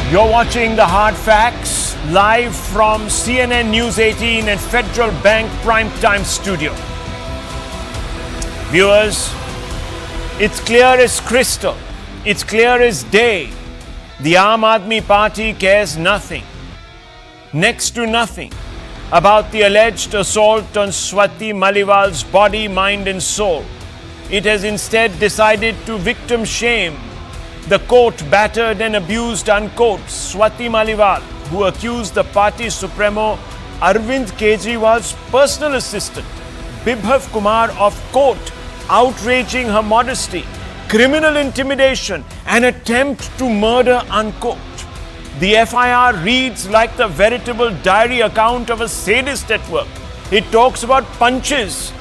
You're watching The Hard Facts live from CNN News 18 and Federal Bank Primetime Studio. Viewers, it's clear as crystal, it's clear as day. The Aam Aadmi Party cares nothing, next to nothing, about the alleged assault on Swati Maliwal's body, mind and soul. It has instead decided to victim shame the court-battered and abused, unquote, Swati Maliwal, who accused the party supremo Arvind Kejriwal's personal assistant, Bibhav Kumar, of, quote, outraging her modesty, criminal intimidation, and attempt to murder, unquote. The FIR reads like the veritable diary account of a sadist at work. It talks about punches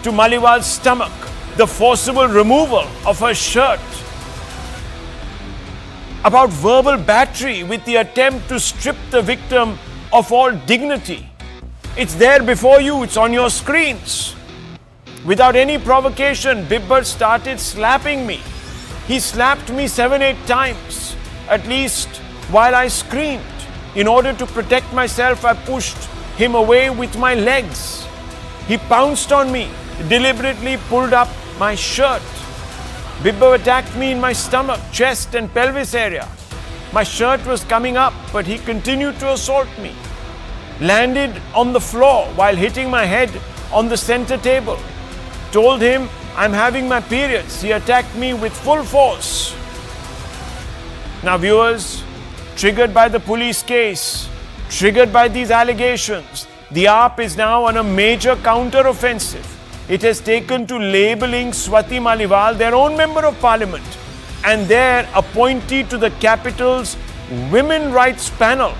to Maliwal's stomach, the forcible removal of her shirt, about verbal battery with the attempt to strip the victim of all dignity. It's there before you, it's on your screens. Without any provocation, Bibber started slapping me. He slapped me 7-8 times, at least while I screamed. In order to protect myself, I pushed him away with my legs. He pounced on me, deliberately pulled up my shirt. Bibber attacked me in my stomach, chest and pelvis area. My shirt was coming up, but he continued to assault me. Landed on the floor while hitting my head on the center table. Told him I'm having my periods. He attacked me with full force. Now viewers, triggered by the police case, triggered by these allegations, the AAP is now on a major counter-offensive. It has taken to labeling Swati Maliwal their own member of parliament and their appointee to the capital's women rights panel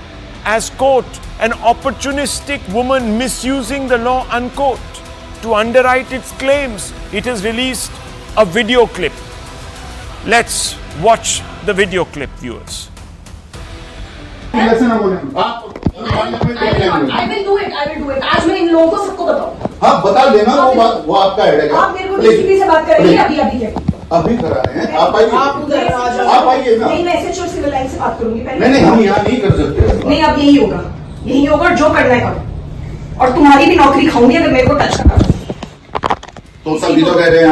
as, quote, an opportunistic woman misusing the law, unquote. To underwrite its claims, it has released a video clip. Let's watch the video clip, viewers. I will do it. आज मैं इन लोगों को सबको बताऊं। हाँ बता देना, वो आपका हेड है। आप मेरे को डीसीपी से बात करेंगे अभी करा रहे हैं। आप आइए, आप आइए ना। नहीं, मैं एसएचओ सिविल लाइन से बात करूंगी पहले। नहीं, हम यहाँ नहीं कर सकते। नहीं, अब यही होगा जो करना है करो। और तुम्हारी भी नौकरी खाऊंगी अगर मेरे को टच करा। तो सभी तो कह रहे हैं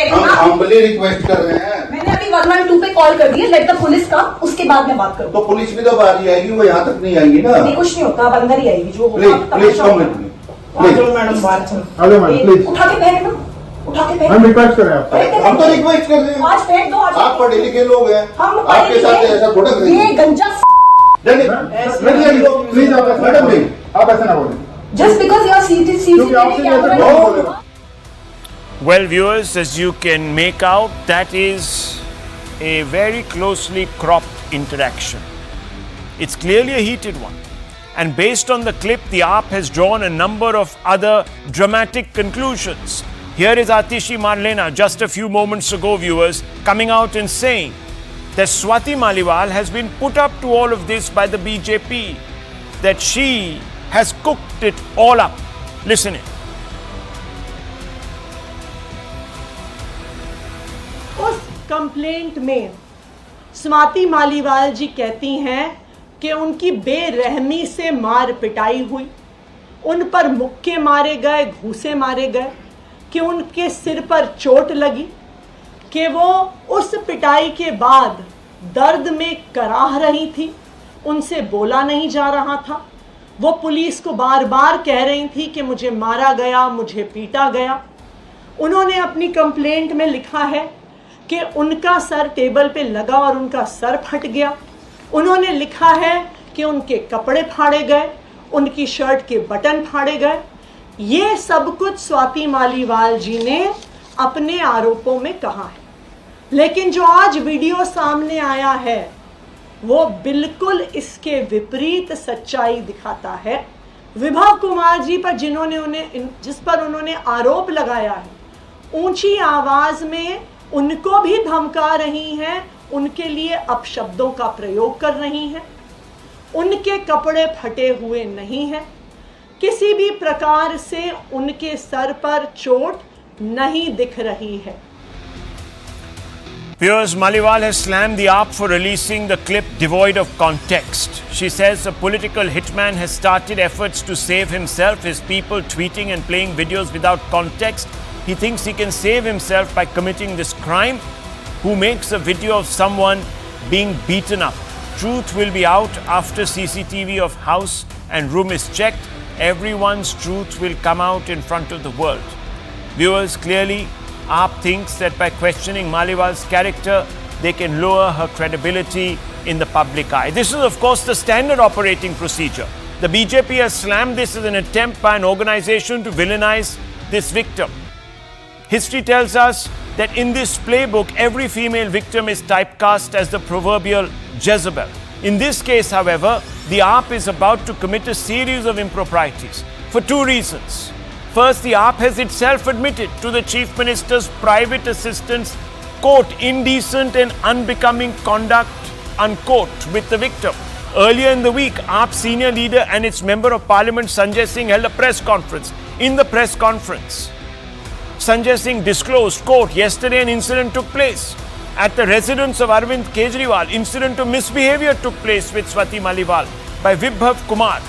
हम हम्बली रिक्वेस्ट कर रहे हैं। मैंने अभी 112 पे कॉल कर दिया, लेट द पुलिस का, उसके बाद मैं बात करूँ। तो पुलिस भी तो बाहर ही आएगी, वो यहाँ तक नहीं आएगी ना। नहीं, कुछ नहीं होता, अब अंदर ही आएगी जो होगा। Please come with me. Madam बात सुनो। हेलो मैडम, प्लीज उठा के फेंक दो, हम रिक्वेस्ट कर रहे हैं। हम तो रिक्वेस्ट कर रहे हैं। आज फेंक दो। आप पढ़े लिखे लोग हैं, आपके साथ ऐसा थोड़ा करेंगे। ये गंजा प्लीज आप मैडम नहीं, आप ऐसा ना बोलें। Just because you are seated. Well, viewers, as you can make out, that is a very closely cropped interaction. It's clearly a heated one. And based on the clip, the AAP has drawn a number of other dramatic conclusions. Here is Atishi just a few moments ago, viewers, coming out and saying that Swati Maliwal has been put up to all of this by the BJP, that she has cooked it all up. Listen in. Complaint में स्वाति मालीवाल जी कहती हैं कि उनकी बेरहमी से मार पिटाई हुई, उन पर मुक्के मारे गए, घूंसे मारे गए, कि उनके सिर पर चोट लगी, कि वो उस पिटाई के बाद दर्द में कराह रही थी, उनसे बोला नहीं जा रहा था। वो पुलिस को बार बार कह रही थी कि मुझे मारा गया, मुझे पीटा गया। उन्होंने अपनी कंप्लेंट में लिखा है कि उनका सर टेबल पे लगा और उनका सर फट गया। उन्होंने लिखा है कि उनके कपड़े फाड़े गए, उनकी शर्ट के बटन फाड़े गए। ये सब कुछ स्वाति मालीवाल जी ने अपने आरोपों में कहा है, लेकिन जो आज वीडियो सामने आया है वो बिल्कुल इसके विपरीत सच्चाई दिखाता है। विभव कुमार जी पर जिस पर उन्होंने आरोप लगाया है, ऊंची आवाज में उनको भी धमका रही हैं, उनके लिए अपशब्दों का प्रयोग कर रही हैं। उनके कपड़े फटे हुए नहीं हैं, किसी भी प्रकार से उनके सर पर चोट नहीं दिख रही है। Viewers, Maliwal has slammed the AAP for releasing the clip devoid of context. She says a political hitman has started efforts to save himself, his people tweeting and playing videos without context. He thinks he can save himself by committing this crime. Who makes a video of someone being beaten up? Truth will be out after CCTV of house and room is checked. Everyone's truth will come out in front of the world. Viewers, clearly, AAP thinks that by questioning Maliwal's character, they can lower her credibility in the public eye. This is, of course, the standard operating procedure. The BJP has slammed this as an attempt by an organization to villainize this victim. History tells us that in this playbook, every female victim is typecast as the proverbial Jezebel. In this case, however, the AAP is about to commit a series of improprieties for two reasons. First, the AAP has itself admitted to the Chief Minister's private assistant's, quote, indecent and unbecoming conduct, unquote, with the victim. Earlier in the week, AAP senior leader and its Member of Parliament Sanjay Singh held a press conference. In the press conference, Sanjay Singh disclosed, quote, yesterday an incident took place at the residence of Arvind Kejriwal. Incident of misbehavior took place with Swati Maliwal by Vibhav Kumar.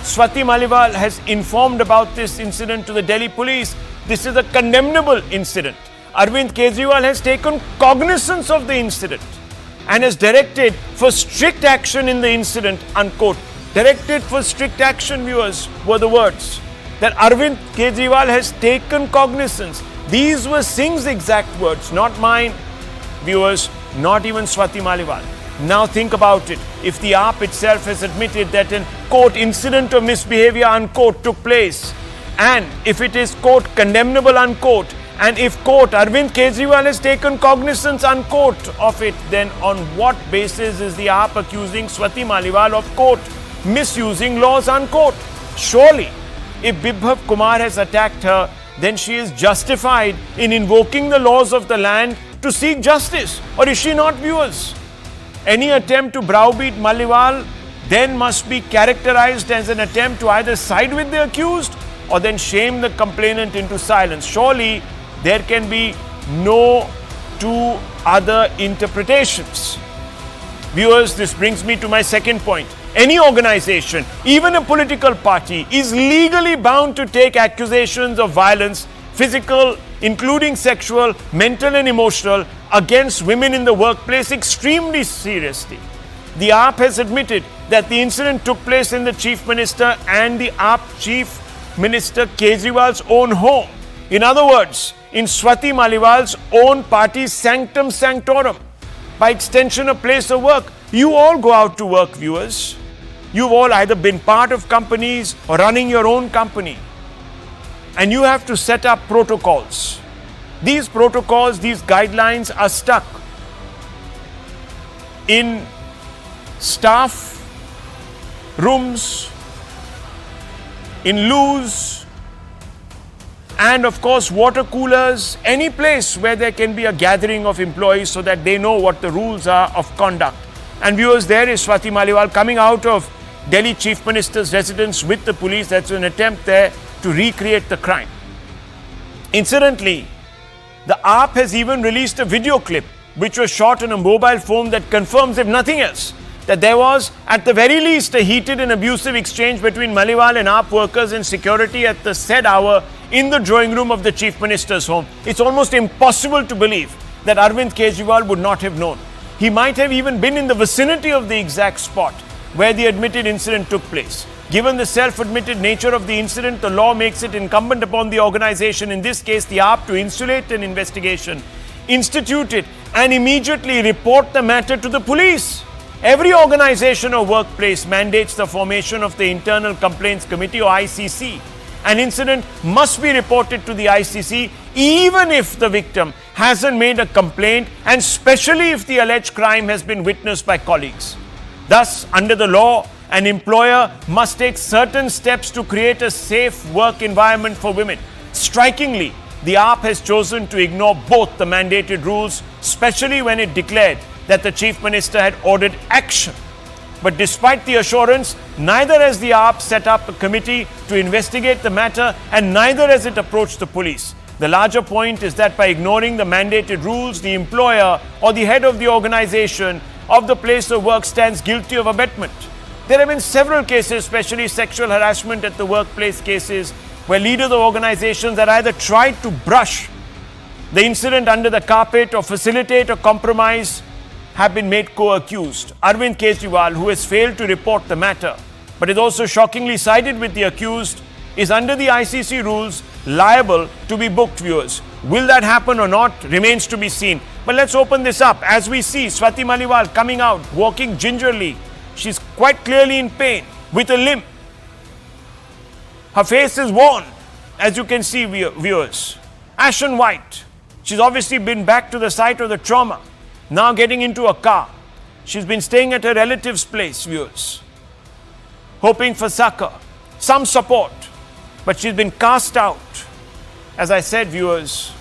Swati Maliwal has informed about this incident to the Delhi police. This is a condemnable incident. Arvind Kejriwal has taken cognizance of the incident and has directed for strict action in the incident, unquote. Directed for strict action, viewers, were the words. That Arvind Kejriwal has taken cognizance. These were Singh's exact words, not mine, viewers, not even Swati Maliwal. Now think about it. If the AAP itself has admitted that an, quote, incident of misbehavior, unquote, took place, and if it is, quote, condemnable, unquote, and if, quote, Arvind Kejriwal has taken cognizance, unquote, of it, then on what basis is the AAP accusing Swati Maliwal of, quote, misusing laws, unquote? Surely, if Vibhav Kumar has attacked her, then she is justified in invoking the laws of the land to seek justice. Or is she not, viewers? Any attempt to browbeat Maliwal then must be characterized as an attempt to either side with the accused or then shame the complainant into silence. Surely there can be no two other interpretations. Viewers, this brings me to my second point. Any organization, even a political party, is legally bound to take accusations of violence, physical, including sexual, mental and emotional, against women in the workplace extremely seriously. The AAP has admitted that the incident took place in the Chief Minister and the AAP Chief Minister Kejriwal's own home. In other words, in Swati Maliwal's own party's sanctum sanctorum. By extension, a place of work. You all go out to work, viewers. You've all either been part of companies or running your own company. And you have to set up protocols. These protocols, these guidelines are stuck in staff rooms, in loos, and of course water coolers, any place where there can be a gathering of employees so that they know what the rules are of conduct. And viewers, there is Swati Maliwal coming out of Delhi Chief Minister's residence with the police. That's an attempt there to recreate the crime. Incidentally, the AAP has even released a video clip which was shot on a mobile phone that confirms, if nothing else, that there was at the very least a heated and abusive exchange between Maliwal and AAP workers and security at the said hour in the drawing room of the Chief Minister's home. It's almost impossible to believe that Arvind Kejriwal would not have known. He might have even been in the vicinity of the exact spot where the admitted incident took place. Given the self-admitted nature of the incident, the law makes it incumbent upon the organization, in this case the AAP, to insulate an investigation, institute it, and immediately report the matter to the police. Every organization or workplace mandates the formation of the Internal Complaints Committee or ICC. An incident must be reported to the ICC even if the victim hasn't made a complaint, and especially if the alleged crime has been witnessed by colleagues. Thus, under the law, an employer must take certain steps to create a safe work environment for women. Strikingly, the AAP has chosen to ignore both the mandated rules, especially when it declared that the Chief Minister had ordered action. But despite the assurance, neither has the AAP set up a committee to investigate the matter, and neither has it approached the police. The larger point is that by ignoring the mandated rules, the employer or the head of the organization of the place of work stands guilty of abetment. There have been several cases, especially sexual harassment at the workplace cases, where leaders of organizations have either tried to brush the incident under the carpet or facilitate or compromise have been made co-accused. Arvind Kejriwal, who has failed to report the matter, but is also shockingly sided with the accused, is under the ICC rules liable to be booked, viewers. Will that happen or not remains to be seen. But let's open this up. As we see Swati Maliwal coming out, walking gingerly. She's quite clearly in pain, with a limp. Her face is worn, as you can see, viewers. Ashen white. She's obviously been back to the site of the trauma. Now getting into a car. She's been staying at her relative's place, viewers, hoping for succor, some support. But she's been cast out, as I said, viewers,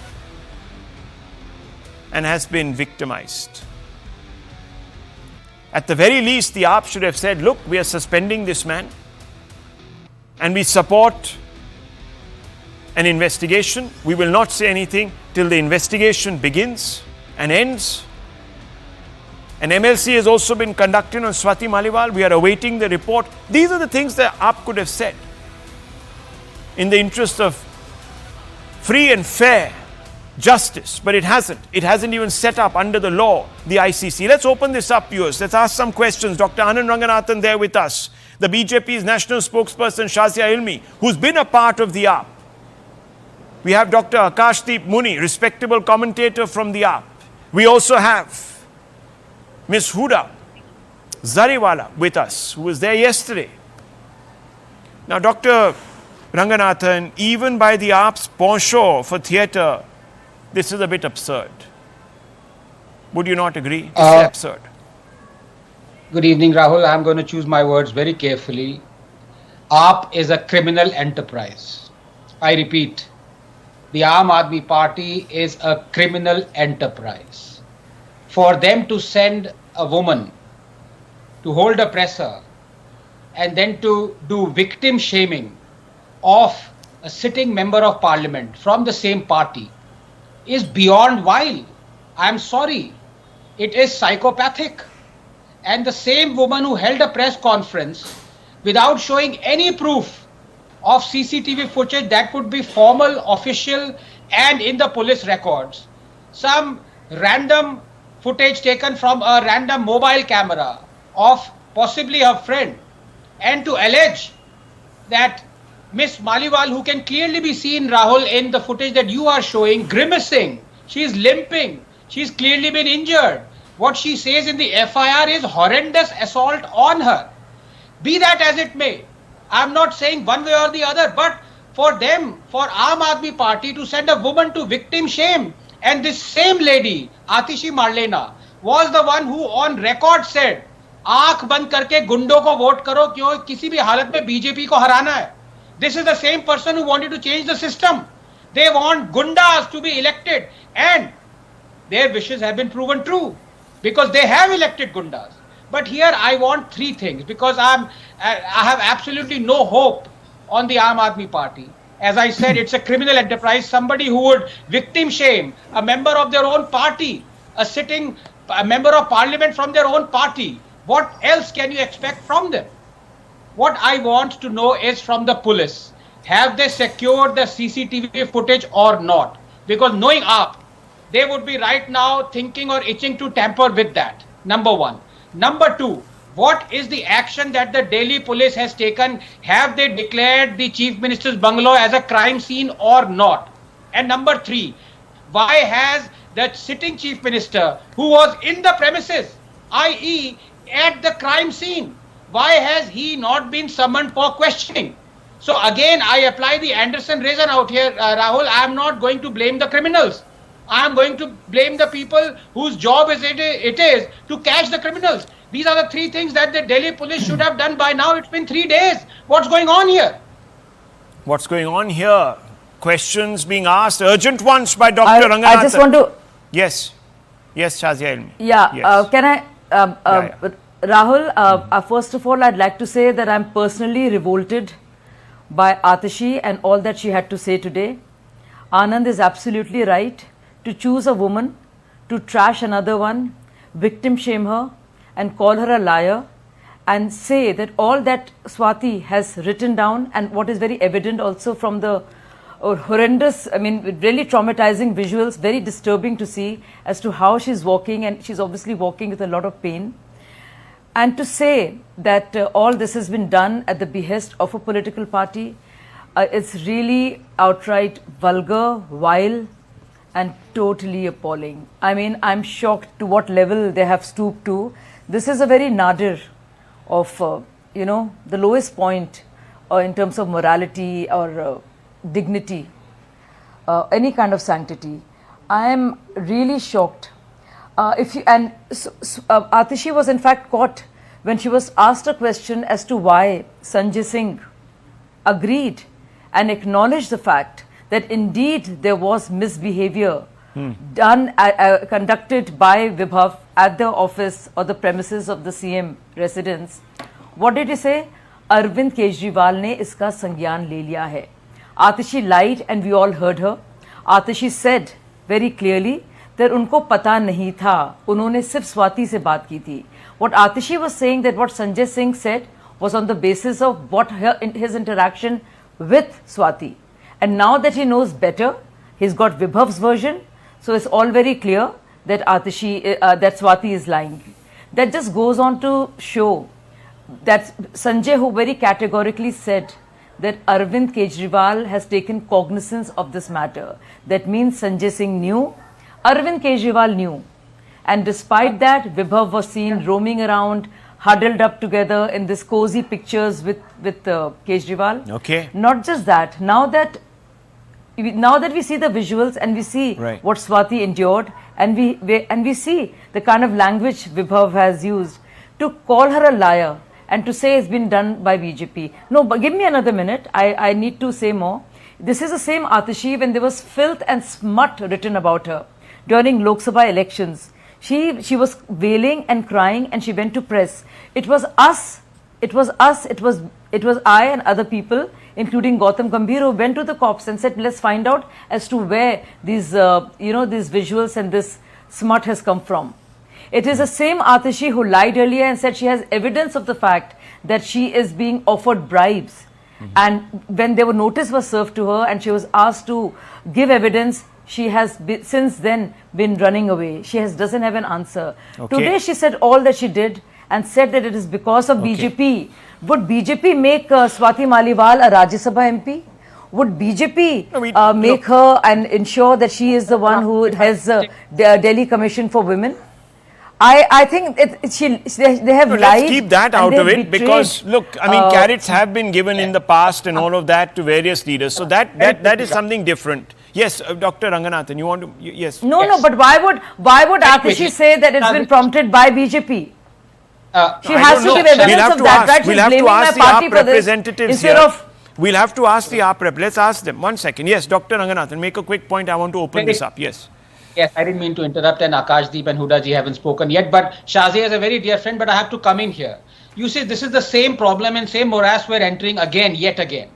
and has been victimized. At the very least, the AAP should have said, look, we are suspending this man and we support an investigation. We will not say anything till the investigation begins and ends. An MLC has also been conducted on Swati Maliwal. We are awaiting the report. These are the things that AAP could have said in the interest of free and fair justice, but it hasn't. It hasn't even set up under the law, the ICC. Let's open this up, viewers. Let's ask some questions. Dr. Anand Ranganathan there with us. The BJP's national spokesperson, Shazia Ilmi, who's been a part of the AAP. We have Dr. Akashdeep Muni, respectable commentator from the AAP. We also have Ms. Huda Zariwala with us, who was there yesterday. Now, Dr. Ranganathan, even by the AAP's penchant for theatre, this is a bit absurd. Would you not agree? It's absurd. Good evening, Rahul. I'm going to choose my words very carefully. AAP is a criminal enterprise. I repeat, the Aam Aadmi Party is a criminal enterprise. For them to send a woman to hold a presser and then to do victim shaming of a sitting member of parliament from the same party is beyond vile. I'm sorry. It is psychopathic. And the same woman who held a press conference without showing any proof of CCTV footage that would be formal, official, and in the police records, some random footage taken from a random mobile camera of possibly her friend, and to allege that Miss Maliwal, who can clearly be seen, Rahul, in the footage that you are showing, grimacing, she's limping, she's clearly been injured. What she says in the FIR is horrendous assault on her. Be that as it may, I'm not saying one way or the other, but for them, for Aam Aadmi Party to send a woman to victim shame, and this same lady, Atishi was the one who on record said, आंख बंद करके गुंडों को vote करो क्यों किसी भी हालत में बीजेपी को हराना है. This is the same person who wanted to change the system. They want gundas to be elected, and their wishes have been proven true because they have elected gundas. But here I want three things, because I have absolutely no hope on the Aam Aadmi Party. As I said, it's a criminal enterprise. Somebody who would victim shame a member of their own party, a member of parliament from their own party. What else can you expect from them? What I want to know is from the police, have they secured the CCTV footage or not? Because knowing AAP, they would be right now thinking or itching to tamper with that. Number one. Number two, what is the action that the Delhi police has taken? Have they declared the Chief Minister's bungalow as a crime scene or not? And number three, why has the sitting Chief Minister, who was in the premises, i.e. at the crime scene, why has he not been summoned for questioning? So again, I apply the Anderson reason out here, Rahul. I am not going to blame the criminals. I am going to blame the people whose job it is to catch the criminals. These are the three things that the Delhi police should have done by now. It's been 3 days. What's going on here? What's going on here? Questions being asked, urgent ones by Dr. Ranganathan. I just want to... Yes. Yes, Shazia Ilmi. Yeah, yes. Can I... Rahul, first of all, I'd like to say that I'm personally revolted by Atishi and all that she had to say today. Anand is absolutely right to choose a woman, to trash another one, victim shame her, and call her a liar, and say that all that Swati has written down, and what is very evident also from the horrendous, I mean, really traumatizing visuals, very disturbing to see as to how she's walking, and she's obviously walking with a lot of pain. And to say that all this has been done at the behest of a political party, it's really outright vulgar, vile, and totally appalling. I mean, I'm shocked to what level they have stooped to. This is a very nadir of, the lowest point in terms of morality or dignity, any kind of sanctity. I am really shocked. Atishi was in fact caught when she was asked a question as to why Sanjay Singh agreed and acknowledged the fact that indeed there was misbehavior done, conducted by Vibhav at the office or the premises of the CM residence. What did he say? Arvind Kejriwal ne iska sangyaan le liya hai. Atishi lied and we all heard her. Atishi said very clearly that unko pata nahi tha. Unhone sirf Swati se baat ki thi. What Atishi was saying, that what Sanjay Singh said was on the basis of what his interaction with Swati. And now that he knows better, he's got Vibhav's version. So it's all very clear that that Swati is lying. That just goes on to show that Sanjay, who very categorically said that Arvind Kejriwal has taken cognizance of this matter. That means Sanjay Singh knew, Arvind Kejriwal knew. And despite that, Vibhav was seen roaming around, huddled up together in this cozy pictures with Kejriwal. Okay. Not just that, now that we see the visuals and we see what Swati endured, and we see the kind of language Vibhav has used to call her a liar and to say it's been done by BJP. No, but give me another minute. I need to say more. This is the same Atishi when there was filth and smut written about her during Lok Sabha elections. She was wailing and crying, and she went to press. It was us. It was I and other people, including Gautam Gambhir, who went to the cops and said, let's find out as to where these, these visuals and this smut has come from. It is the same Atishi who lied earlier and said she has evidence of the fact that she is being offered bribes. And when their notice was served to her and she was asked to give evidence, she has since then been running away. She doesn't have an answer. Okay. Today she said all that she did and said that it is because of BJP. Would BJP make Swati Maliwal a Rajya Sabha MP? Would BJP make her and ensure that she is the one who has the Delhi Commission for Women? I think they have lied. Let's keep that out of it, because look, I mean, carrots have been given in the past and all of that to various leaders. So that is something different. Yes, Dr. Ranganathan, you want to? Yes. No, but why would Atishi say that it's been prompted by BJP? She has to give evidence of that, right? We'll have to ask the AAP representatives here. We'll have to ask the AAP rep. Let's ask them. 1 second. Yes, Dr. Ranganathan, make a quick point. I want to open this up. Yes. Yes, I didn't mean to interrupt, and Akashdeep and Huda ji haven't spoken yet, but Shazia is a very dear friend, but I have to come in here. You see, this is the same problem and same morass we're entering yet again.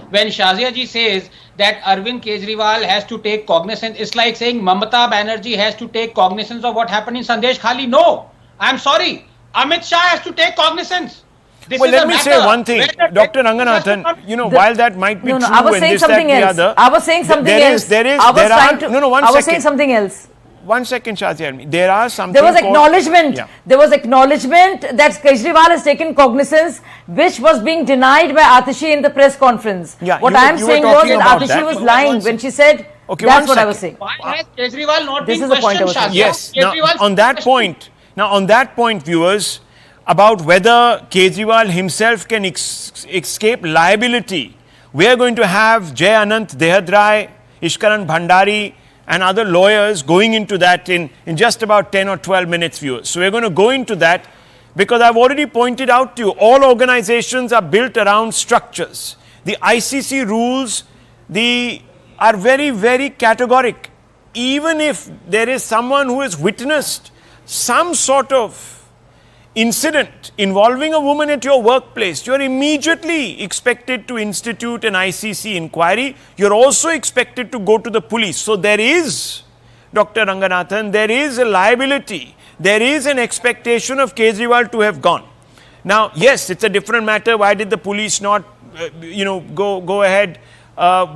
When Shazia ji says that Arvind Kejriwal has to take cognizance, it's like saying Mamata Banerjee has to take cognizance of what happened in Sandesh Khali. No, I'm sorry. Amit Shah has to take cognizance. Well, let me say one thing, Dr. Ranganathan, while that might be true and this, that, the other. I was saying something else. I was saying something else. 1 second, Shazia. There are something. There was acknowledgement. There was acknowledgement that Kejriwal has taken cognizance, which was being denied by Atishi in the press conference. What I am saying was that Atishi was lying when she said. Okay, that's what I was saying. Why has Kejriwal not been questioned, Shazia? Yes. On that point, viewers, about whether Kejriwal himself can escape liability, we are going to have Jay Anant Dehadrai, Ishkaran Bhandari and other lawyers going into that in just about 10 or 12 minutes, viewers. So we're going to go into that because I've already pointed out to you, all organizations are built around structures. The ICC rules are very, very categoric. Even if there is someone who has witnessed some sort of incident involving a woman at your workplace, you're immediately expected to institute an ICC inquiry. You're also expected to go to the police. So there is, Dr. Ranganathan, there is a liability. There is an expectation of Kejriwal to have gone. Now, yes, it's a different matter. Why did the police not, go ahead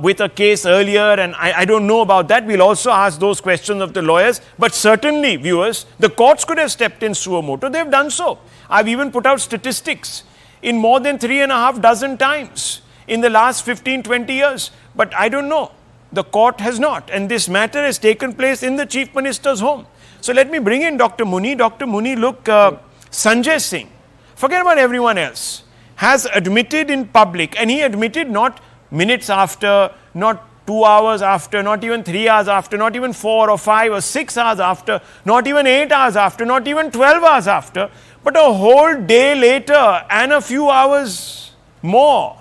with a case earlier? And I don't know about that. We'll also ask those questions of the lawyers. But certainly, viewers, the courts could have stepped in suo motu. They've done so. I've even put out statistics in more than 3.5 dozen times in the last 15, 20 years. But I don't know. The court has not. And this matter has taken place in the Chief Minister's home. So let me bring in Dr. Muni. Dr. Muni, look, Sanjay Singh, forget about everyone else, has admitted in public, and he admitted not minutes after, not 2 hours after, not even 3 hours after, not even 4 or 5 or 6 hours after, not even 8 hours after, not even 12 hours after, but a whole day later and a few hours more.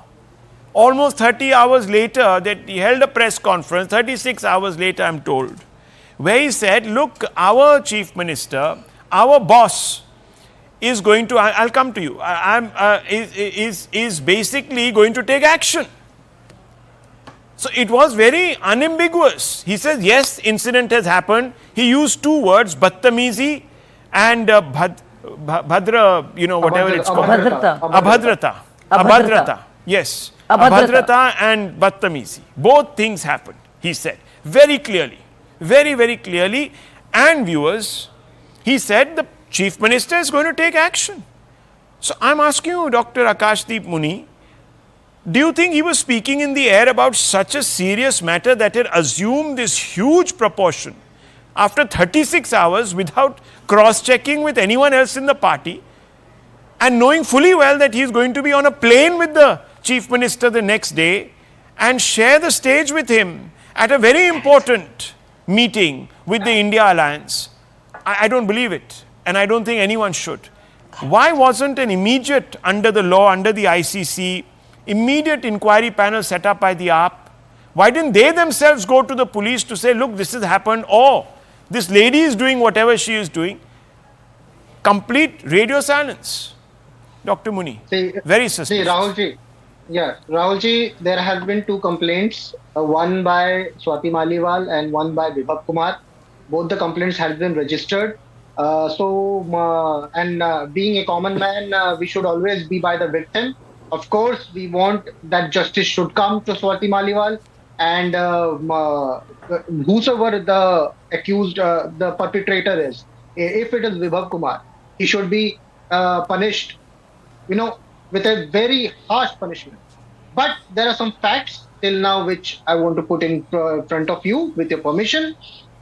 Almost 30 hours later, that he held a press conference, 36 hours later, I'm told, where he said, look, our Chief Minister, our boss, is going to, I'll come to you, is basically going to take action. So it was very unambiguous. He says, yes, incident has happened. He used 2 words, Battamizi and Bhadra, whatever it's called. Abhadrata. Yes. Abhadrata and Battamizi. Both things happened, he said. Very clearly. Very, very clearly. And viewers, he said the Chief Minister is going to take action. So I'm asking you, Dr. Akashdeep Muni, do you think he was speaking in the air about such a serious matter that had assumed this huge proportion after 36 hours without cross-checking with anyone else in the party and knowing fully well that he is going to be on a plane with the Chief Minister the next day and share the stage with him at a very important meeting with the India Alliance? I don't believe it, and I don't think anyone should. Why wasn't an immediate, under the law, under the ICC, immediate inquiry panel set up by the AAP? Why didn't they themselves go to the police to say, look, this has happened, or this lady is doing whatever she is doing? Complete radio silence. Dr. Muni, very suspicious. Rahulji, Rahulji, there have been 2 complaints, one by Swati Maliwal and one by Vibhav Kumar. Both the complaints have been registered. Being a common man, we should always be by the victim. Of course, we want that justice should come to Swati Maliwal, and whosoever the accused, the perpetrator is, if it is Vibhav Kumar, he should be punished, with a very harsh punishment. But there are some facts till now which I want to put in front of you with your permission.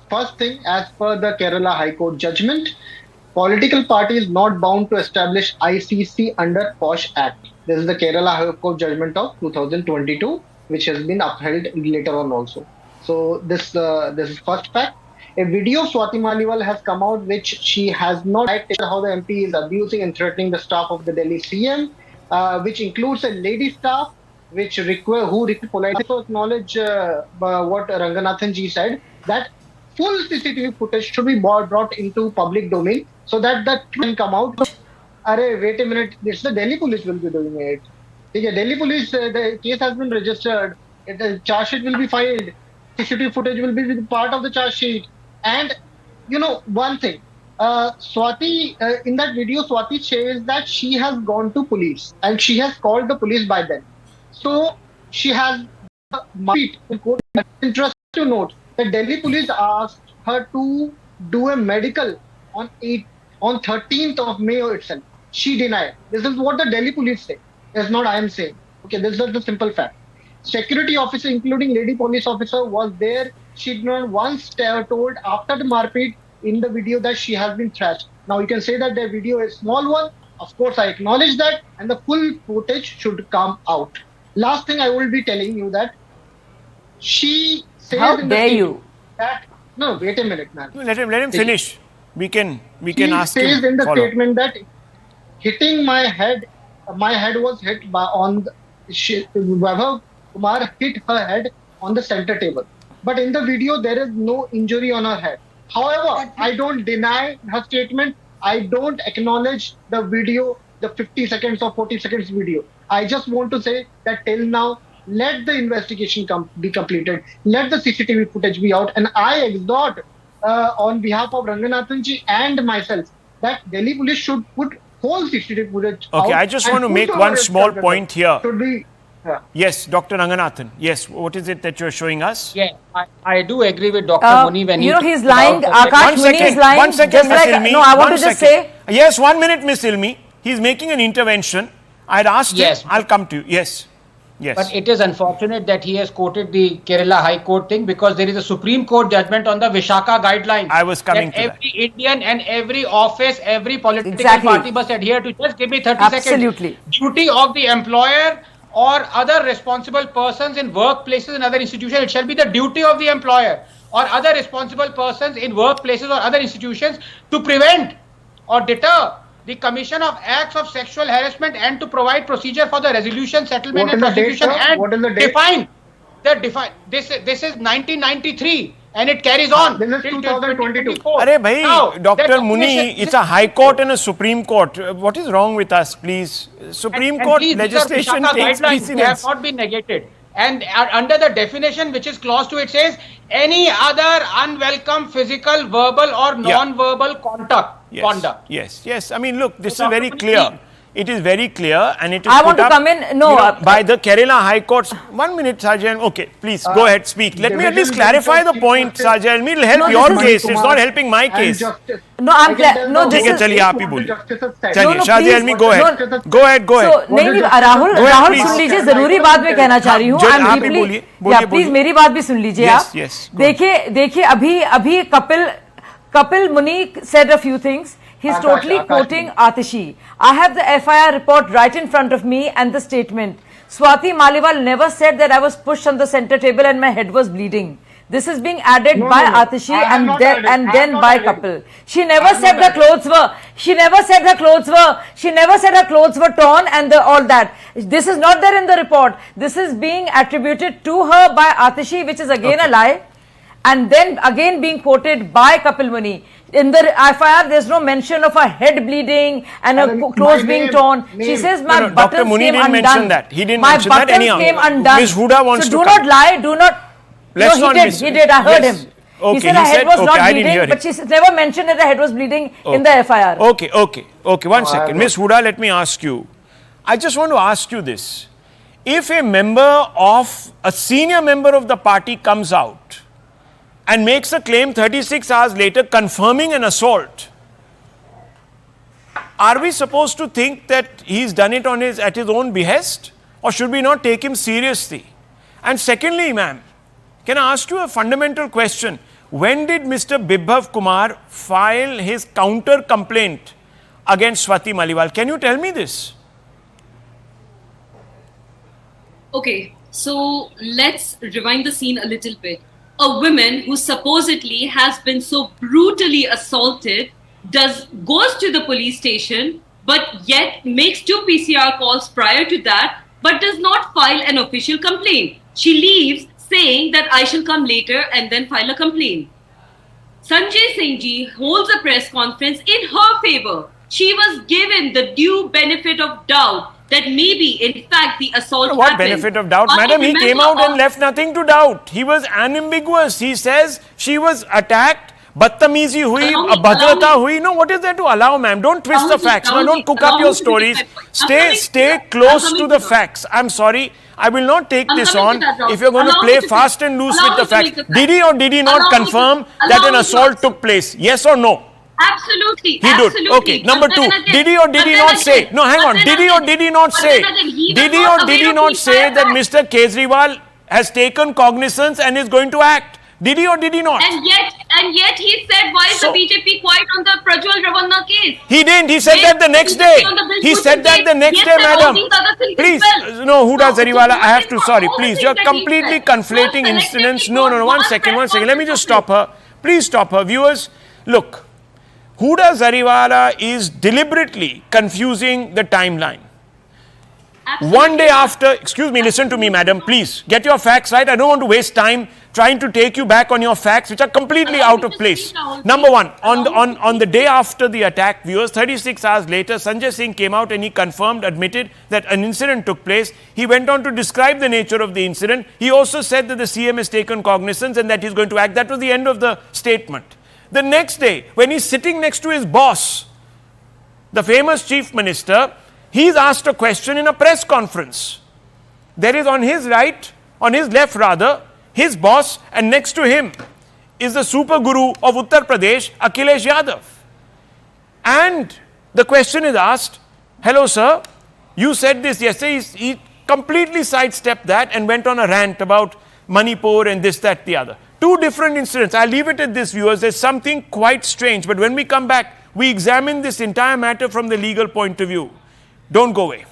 First thing, as per the Kerala High Court judgment, political party is not bound to establish ICC under POSH Act. This is the Kerala High Court judgment of 2022, which has been upheld later on also. So this is first fact. A video of Swati Maliwal has come out which she has not liked how the MP is abusing and threatening the staff of the Delhi CM, which includes a lady staff, which politely acknowledge what Ranganathan ji said, that full CCTV footage should be brought into public domain so that can come out. Wait a minute, it's the Delhi police will be doing it. Okay, Delhi police, the case has been registered, the charge sheet will be filed, CCTV footage will be part of the charge sheet. And one thing, Swati, in that video, Swati says that she has gone to police and she has called the police by then. So she has interest to note that Delhi police asked her to do a medical on 13th of May itself. She denied. This is what the Delhi police say. That's not I am saying. Okay, this is the simple fact. Security officer, including lady police officer, was there. She did not once told after the marpeat in the video that she has been thrashed. Now you can say that the video is small one. Of course, I acknowledge that, and the full footage should come out. Last thing I will be telling you that she says. How dare you? That, no, wait a minute, man. Let him finish. We can ask him. She says in the follow. statement that hitting my head was hit by Vaibhav Kumar hit her head on the center table. But in the video, there is no injury on her head. However, I don't deny her statement I don't acknowledge the video, the 50 seconds or 40 seconds video. I just want to say that till now, let the investigation be completed. Let the CCTV footage be out. And I exhort on behalf of Ranganathan ji and myself that Delhi police should put whole CCTV footage out. Okay, I just want to make one small point here. Should be, Yes, Dr. Ranganathan. Yes, what is it that you're showing us? Yeah, I do agree with Dr. Muni when you he know, he's lying. about- Akash Muni is lying. One second, Just Miss like, Ilmi. no, I want One to just second. say. Yes, 1 minute, Miss Ilmi. He's making an intervention. I'd asked Yes. him. I'll come to you. Yes. Yes. But it is unfortunate that he has quoted the Kerala High Court thing, because there is a Supreme Court judgment on the Vishaka guidelines. I was coming to that. Every Indian and every office, every political Exactly. party must adhere to. Just give me 30 Absolutely. seconds. Duty of the employer or other responsible persons in workplaces and other institutions. It shall be the duty of the employer or other responsible persons in workplaces or other institutions to prevent or deter the commission of acts of sexual harassment and to provide procedure for the resolution, settlement, What and is the date, prosecution, sir? and What is the date? define this is 1993 and it carries on This is till 2022. 2024. Arey bhai, Now, Dr. that Muni, definition- it's a High Court and a Supreme Court. What is wrong with us, please? Supreme and Court please, these are legislation Vishaka takes guidelines. They have precedence. not been negated. And under the definition, which is clause 2, it says any other unwelcome physical, verbal, or non-verbal conduct. Yes, yes. I mean, look, this is Dr. very Muni, clear. It is very clear, and it is I put want to up, come in. No, you know, by the Kerala High Court. 1 minute, Sajan. Okay, please go ahead, speak. Let me at least clarify the point, Sajan. It'll help No, your this is- case. It's not helping my case. No, I'm glad. No, this ठीक है, is. चलिए आप ही बोलिए. No, चलिए, no, Shadi please. Almi, go ahead. No. Go ahead, go So, ahead. नहीं नहीं Rahul Go ahead, Rahul please. सुन लीजिए, जरूरी बात मैं कहना चाह रही हूँ. जो I'm आप ही deeply- बोलिए, बोलिए, Yeah, please बोलिए. मेरी बात भी सुन लीजिए Yes, आप. yes, go देखिए देखिए अभी Kapil Muni said a few things. He's Akash, totally Akash quoting Atishi. I have the FIR report right in front of me and the statement. Swati Maliwal never said that I was pushed on the center table and my head was bleeding. This is being added No, by no, no. Atishi I have and not then added. I have then not by added. Kapil. She never have said not the added. clothes were. She never said her clothes were. She never said her clothes were torn and all that. This is not there in the report. This is being attributed to her by Atishi, which is again a lie, and then again being quoted by Kapil Muni. In the FIR, there's no mention of her head bleeding and her My clothes being name- torn. She name. says my No, buttons Dr. Muni came didn't undone. mention that. He didn't my mention that buttons anyhow. came undone. Ms. Huda wants so to do come. not lie. Do not. Let's no, not he did. miss- He did. I heard Yes. him. Okay, he said he her head said- was okay, not I didn't hear bleeding, but it. she never mentioned that her head was bleeding in the FIR. Okay. One second. Miss Huda, let me ask you. I just want to ask you this. If a senior member of the party comes out and makes a claim 36 hours later confirming an assault, are we supposed to think that he's done it at his own behest, or should we not take him seriously? And secondly, ma'am, can I ask you a fundamental question? When did Mr. Bibhav Kumar file his counter complaint against Swati Maliwal? Can you tell me this? Okay, so let's rewind the scene a little bit. A woman who supposedly has been so brutally assaulted goes to the police station, but yet makes 2 PCR calls prior to that, but does not file an official complaint. She leaves saying that I shall come later and then file a complaint. Sanjay Singh ji holds a press conference in her favor. She was given the due benefit of doubt that maybe, in fact, the assault What happened. benefit of doubt? I Madam, he came remember out and of- left nothing to doubt. He was unambiguous. He says she was attacked, badtamizi hui, Allow me- abhadrata allow hui. No, what is there to allow, ma'am? Don't twist Allow the me- facts. No, allow don't me- cook allow up me your to stories. finish my point. I'm coming to Stay that. close I'm to coming the to that. facts. I'm sorry. I will not take I'm this coming on to that, Rahul. if you're going to Allow play me to fast finish. and loose Allow with the me to make facts. the Did he or did he not Allow me to- confirm allow that an me to assault answer. took place? Yes or no? Absolutely. He absolutely. did. Okay. Number But two, then again- did he or did but he then not again- say? No, hang but on. then Did he or again- did he not but say? then again, he Did was he not or did he aware of not the say entire that fact. Mr. Kejriwal has taken cognizance and is going to act? Did he or did he not? And yet he said, why is So- the BJP quiet on the Prajwal Ravanna case? He didn't. He said Yes, that the next he day. said on the bill He pushing said that case. the next Yes, day, and all madam. these other things as Please, well. no, Huda So, Zariwala, what I have is to, for sorry, all the please, things you're that he completely said? conflating Not incidents. selectively, No, not one one second. press Let me just conference. stop her. Please stop her. Viewers, look, Huda Zariwala is deliberately confusing the timeline. Absolutely. One day after, excuse me, listen to me, madam, please, get your facts right. I don't want to waste time trying to take you back on your facts, which are completely out of place. Number one, on the day after the attack, viewers, 36 hours later, Sanjay Singh came out and he confirmed, admitted that an incident took place. He went on to describe the nature of the incident. He also said that the CM has taken cognizance and that he's going to act. That was the end of the statement. The next day, when he's sitting next to his boss, the famous chief minister, he's asked a question in a press conference. There is on his right, on his left rather, his boss, and next to him is the super guru of Uttar Pradesh, Akhilesh Yadav. And the question is asked, hello sir, you said this yesterday. He completely sidestepped that and went on a rant about Manipur and this, that, the other. Two different incidents. I'll leave it at this, viewers. There's something quite strange. But when we come back, we examine this entire matter from the legal point of view. Don't go away.